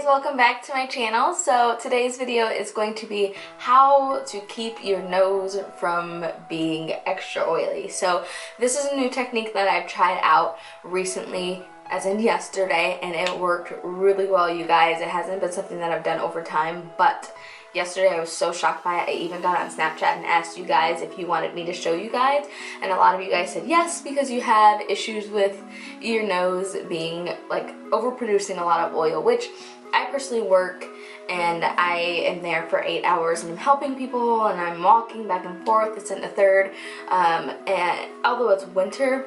guys, welcome back to my channel. So today's video is going to be how to keep your nose from being extra oily. So this is a new technique that I've tried out recently, as in yesterday, and it worked really well, you guys. It hasn't been something that I've done over time, but yesterday I was so shocked by it. I even got on Snapchat and asked you guys if you wanted me to show you guys, and a lot of you guys said yes because you have issues with your nose being like overproducing a lot of oil, which I personally work and I am there for 8 hours and I'm helping people and I'm walking back and forth, this and the third, and although it's winter,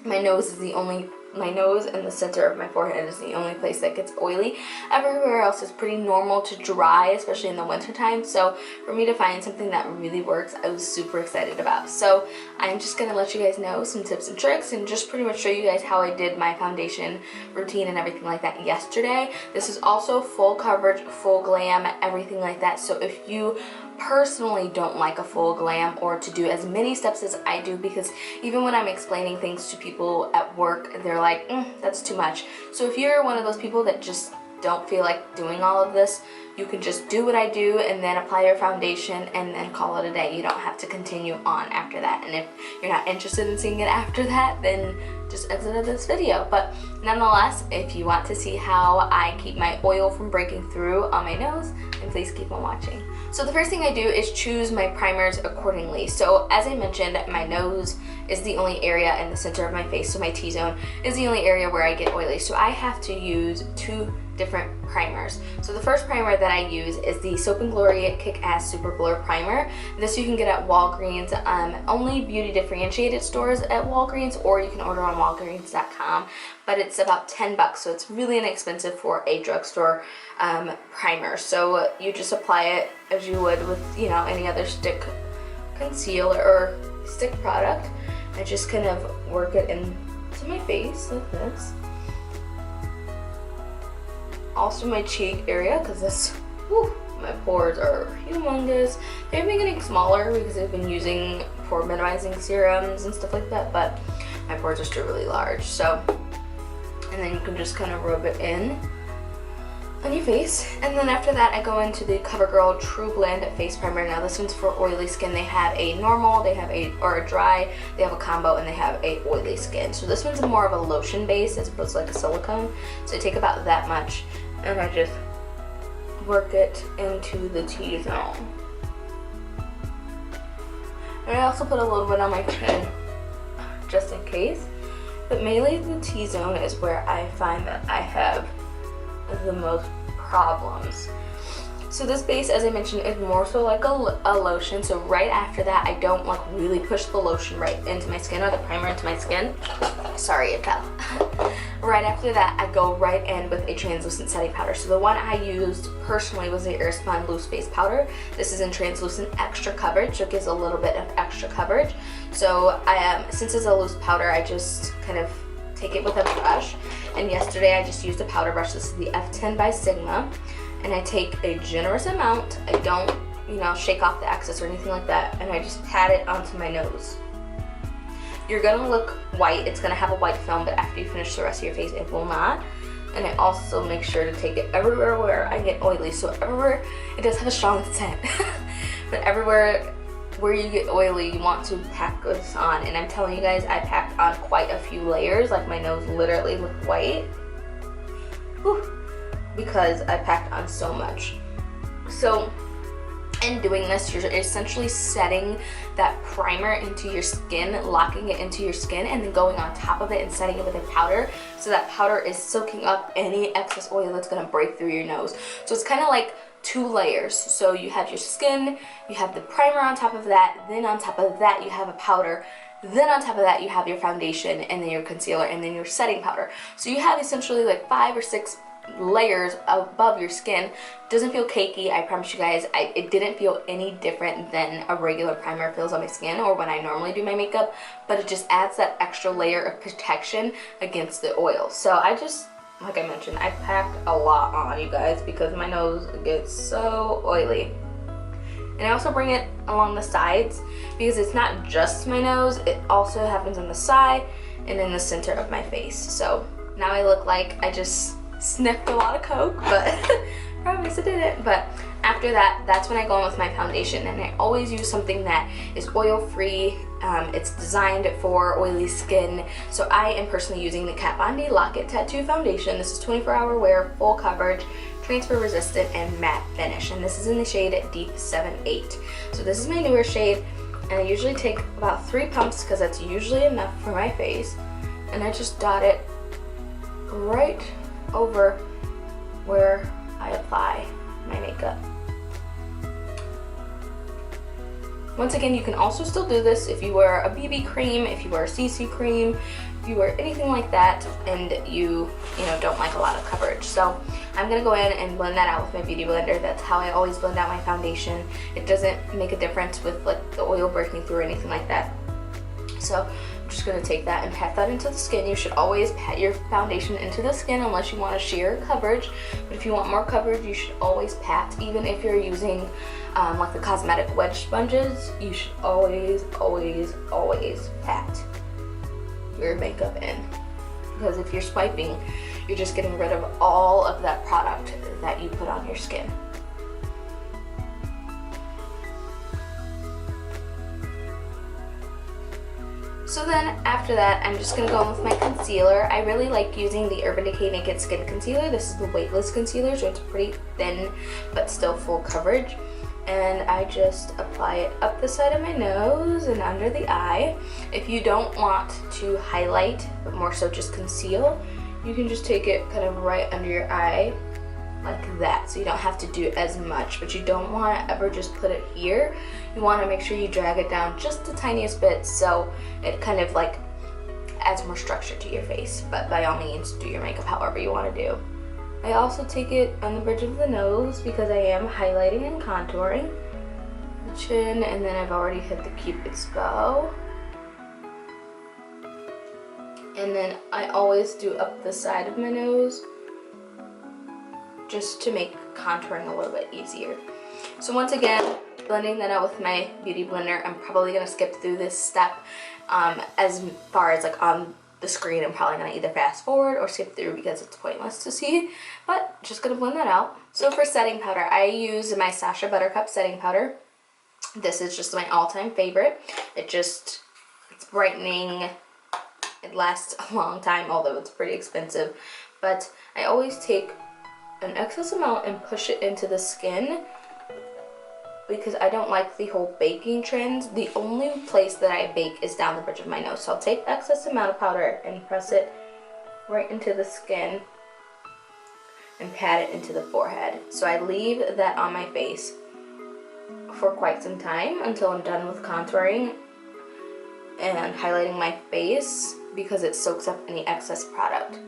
my nose and the center of my forehead is the only place that gets oily. Everywhere else is pretty normal to dry, especially in the winter time. So for me to find something that really works, I was super excited about. So I'm just gonna let you guys know some tips and tricks and just pretty much show you guys how I did my foundation routine and everything like that yesterday. This is also full coverage, full glam, everything like that. So if you personally don't like a full glam or to do as many steps as I do, because even when I'm explaining things to people at work, they're like, that's too much. So if you're one of those people that just don't feel like doing all of this, you can just do what I do and then apply your foundation and then call it a day. You don't have to continue on after that. And if you're not interested in seeing it after that, then just exit this video. But nonetheless, if you want to see how I keep my oil from breaking through on my nose, then please keep on watching. So the first thing I do is choose my primers accordingly. So as I mentioned, my nose is the only area in the center of my face, so my T-zone is the only area where I get oily. So I have to use two different primers. So the first primer that I use is the Soap & Glory Kick-Ass Super Blur Primer. This you can get at Walgreens, only beauty differentiated stores at Walgreens, or you can order on walgreens.com, but it's about 10 bucks, so it's really inexpensive for a drugstore primer. So you just apply it as you would with, you know, any other stick concealer or stick product. I just kind of work it into my face like this. Also my cheek area, because this, my pores are humongous. They've been getting smaller because I've been using pore minimizing serums and stuff like that, but my pores are still really large. So, and then you can just kind of rub it in on your face. And then after that, I go into the CoverGirl TruBlend face primer. Now this one's for oily skin. They have a normal, they have a dry, they have a combo, and they have a oily skin. So this one's more of a lotion base as opposed to like a silicone. So I take about that much and I just work it into the T-zone. And I also put a little bit on my chin just in case. But mainly the T-zone is where I find that I have the most problems. So this base, as I mentioned, is more so like a lotion. So right after that, I don't like really push the lotion right into my skin or the primer into my skin. Sorry, it fell. Right after that, I go right in with a translucent setting powder. So the one I used personally was the Airspun loose base powder. This is in translucent extra coverage, so it gives a little bit of extra coverage. So since it's a loose powder, I just kind of take it with a brush. And yesterday I just used a powder brush. This is the F10 by Sigma. And I take a generous amount. I don't, shake off the excess or anything like that. And I just pat it onto my nose. You're gonna look white. It's gonna have a white film, but after you finish the rest of your face, it will not. And I also make sure to take it everywhere where I get oily. So everywhere, it does have a strong scent, but everywhere where you get oily, you want to pack this on. And I'm telling you guys, I packed on quite a few layers. Like my nose literally looked white. Because I packed on so much. So in doing this, you're essentially setting that primer into your skin, locking it into your skin, and then going on top of it and setting it with a powder, so that powder is soaking up any excess oil that's gonna break through your nose. So it's kind of like 2 layers. So you have your skin, you have the primer on top of that, then on top of that you have a powder, then on top of that you have your foundation, and then your concealer, and then your setting powder. So you have essentially like 5 or 6 layers above your skin. Doesn't feel cakey, I promise you guys. It didn't feel any different than a regular primer feels on my skin or when I normally do my makeup, but it just adds that extra layer of protection against the oil. So I just, like I mentioned, I packed a lot on, you guys, because my nose gets so oily. And I also bring it along the sides because it's not just my nose, it also happens on the side and in the center of my face. So now I look like I just sniffed a lot of Coke, but promise I didn't. But after that, that's when I go in with my foundation, and I always use something that is oil-free. It's designed for oily skin, so I am personally using the Kat Von D Lock It Tattoo Foundation. This is 24-hour wear, full coverage, transfer resistant, and matte finish, and this is in the shade Deep 78. So this is my newer shade, and I usually take about 3 pumps because that's usually enough for my face, and I just dot it right over where I apply my makeup. Once again, you can also still do this if you wear a BB cream, if you wear a CC cream, if you wear anything like that and you don't like a lot of coverage. So I'm gonna go in and blend that out with my beauty blender. That's how I always blend out my foundation. It doesn't make a difference with like the oil breaking through or anything like that. So I'm just gonna take that and pat that into the skin. You should always pat your foundation into the skin unless you want a sheer coverage. But if you want more coverage, you should always pat. Even if you're using like the cosmetic wedge sponges, you should always, always, always pat your makeup in. Because if you're swiping, you're just getting rid of all of that product that you put on your skin. So then after that, I'm just gonna go in with my concealer. I really like using the Urban Decay Naked Skin Concealer. This is the weightless concealer, so it's pretty thin, but still full coverage. And I just apply it up the side of my nose and under the eye. If you don't want to highlight, but more so just conceal, you can just take it kind of right under your eye like that, so you don't have to do as much. But you don't want to ever just put it here. You want to make sure you drag it down just the tiniest bit so it kind of like adds more structure to your face. But by all means, do your makeup however you want to do. I also take it on the bridge of the nose because I am highlighting and contouring the chin, and then I've already hit the Cupid's bow. And then I always do up the side of my nose just to make contouring a little bit easier. So once again, blending that out with my beauty blender. I'm probably gonna skip through this step as far as like on the screen. I'm probably gonna either fast forward or skip through because it's pointless to see, but just gonna blend that out. So for setting powder, I use my Sacha Buttercup setting powder. This is just my all-time favorite. It's brightening. It lasts a long time, although it's pretty expensive. But I always take an excess amount and push it into the skin because I don't like the whole baking trend. The only place that I bake is down the bridge of my nose. So I'll take excess amount of powder and press it right into the skin and pat it into the forehead. So I leave that on my face for quite some time until I'm done with contouring and highlighting my face because it soaks up any excess product.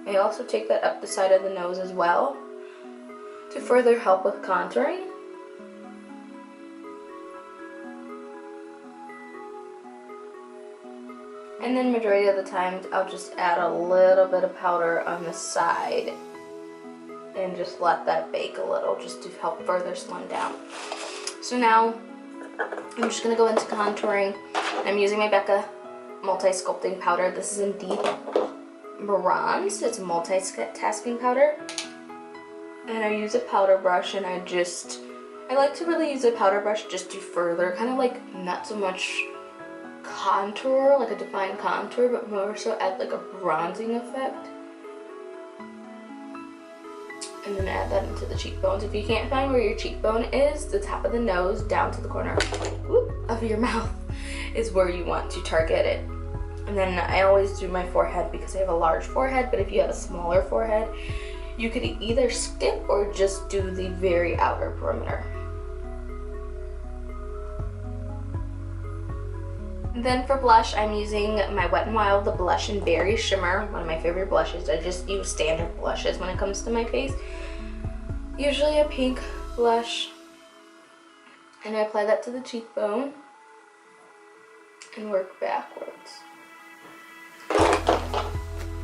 I also take that up the side of the nose as well to further help with contouring. And then majority of the time I'll just add a little bit of powder on the side and just let that bake a little just to help further slim down. So now I'm just going to go into contouring. I'm using my Becca multi-sculpting powder. This is in deep bronze. It's a multitasking powder. And I use a powder brush, and I like to really use a powder brush just to further kind of like not so much contour, like a defined contour, but more so add like a bronzing effect. And then add that into the cheekbones. If you can't find where your cheekbone is, the top of the nose down to the corner of your mouth is where you want to target it. And then I always do my forehead because I have a large forehead, but if you have a smaller forehead, you could either skip or just do the very outer perimeter. And then for blush, I'm using my Wet n Wild, the Blush and Berry Shimmer, one of my favorite blushes. I just use standard blushes when it comes to my face. Usually a pink blush. And I apply that to the cheekbone and work backwards.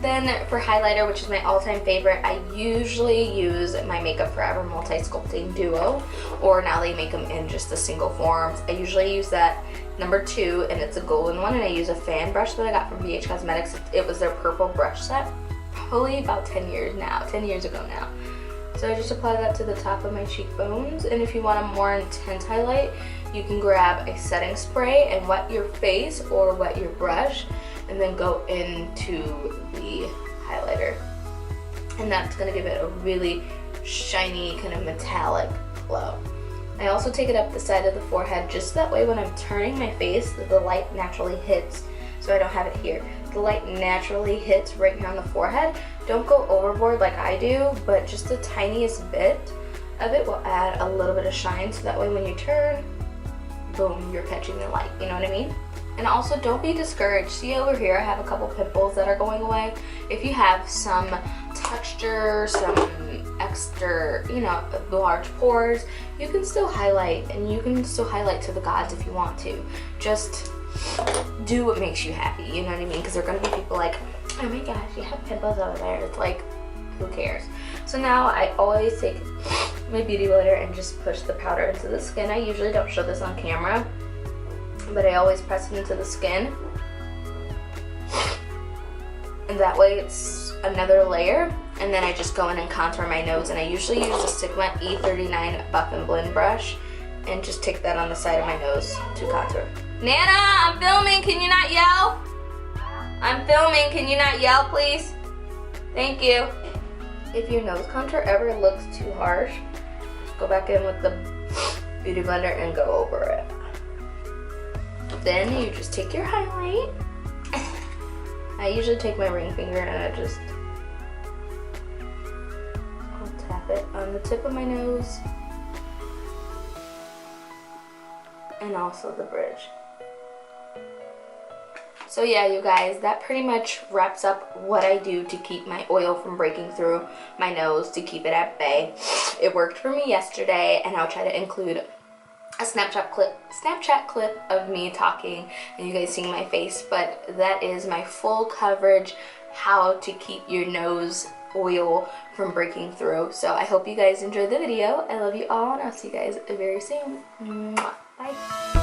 Then for highlighter, which is my all-time favorite, I usually use my MakeupForever Multi-Sculpting Duo, or now they make them in just the single forms. I usually use that number 2, and it's a golden one, and I use a fan brush that I got from BH Cosmetics. It was their purple brush set, probably about 10 years ago now. So I just apply that to the top of my cheekbones, and if you want a more intense highlight, you can grab a setting spray and wet your face or wet your brush, and then go into the highlighter. And that's gonna give it a really shiny, kind of metallic glow. I also take it up the side of the forehead, just that way when I'm turning my face, the light naturally hits, so I don't have it here. The light naturally hits right here on the forehead. Don't go overboard like I do, but just the tiniest bit of it will add a little bit of shine, so that way when you turn, boom, you're catching the light, you know what I mean? And also, don't be discouraged. See over here, I have a couple pimples that are going away. If you have some texture, some extra, you know, large pores, you can still highlight, and you can still highlight to the gods if you want to. Just do what makes you happy, you know what I mean? Because there are gonna be people like, oh my gosh, you have pimples over there. It's like, who cares? So now I always take my beauty blender and just push the powder into the skin. I usually don't show this on camera, but I always press it into the skin, and that way it's another layer. And then I just go in and contour my nose, and I usually use the Sigma E39 Buff and Blend brush and just take that on the side of my nose to contour. Nana, I'm filming, can you not yell? I'm filming, can you not yell, please? Thank you. If your nose contour ever looks too harsh, just go back in with the beauty blender and go over it. Then you just take your highlight. I usually take my ring finger and I just, I'll tap it on the tip of my nose and also the bridge. So yeah, you guys, that pretty much wraps up what I do to keep my oil from breaking through my nose, to keep it at bay. It worked for me yesterday, and I'll try to include a Snapchat clip of me talking and you guys seeing my face, but that is my full coverage how to keep your nose oil from breaking through. So I hope you guys enjoyed the video. I love you all, and I'll see you guys very soon. Mwah. Bye.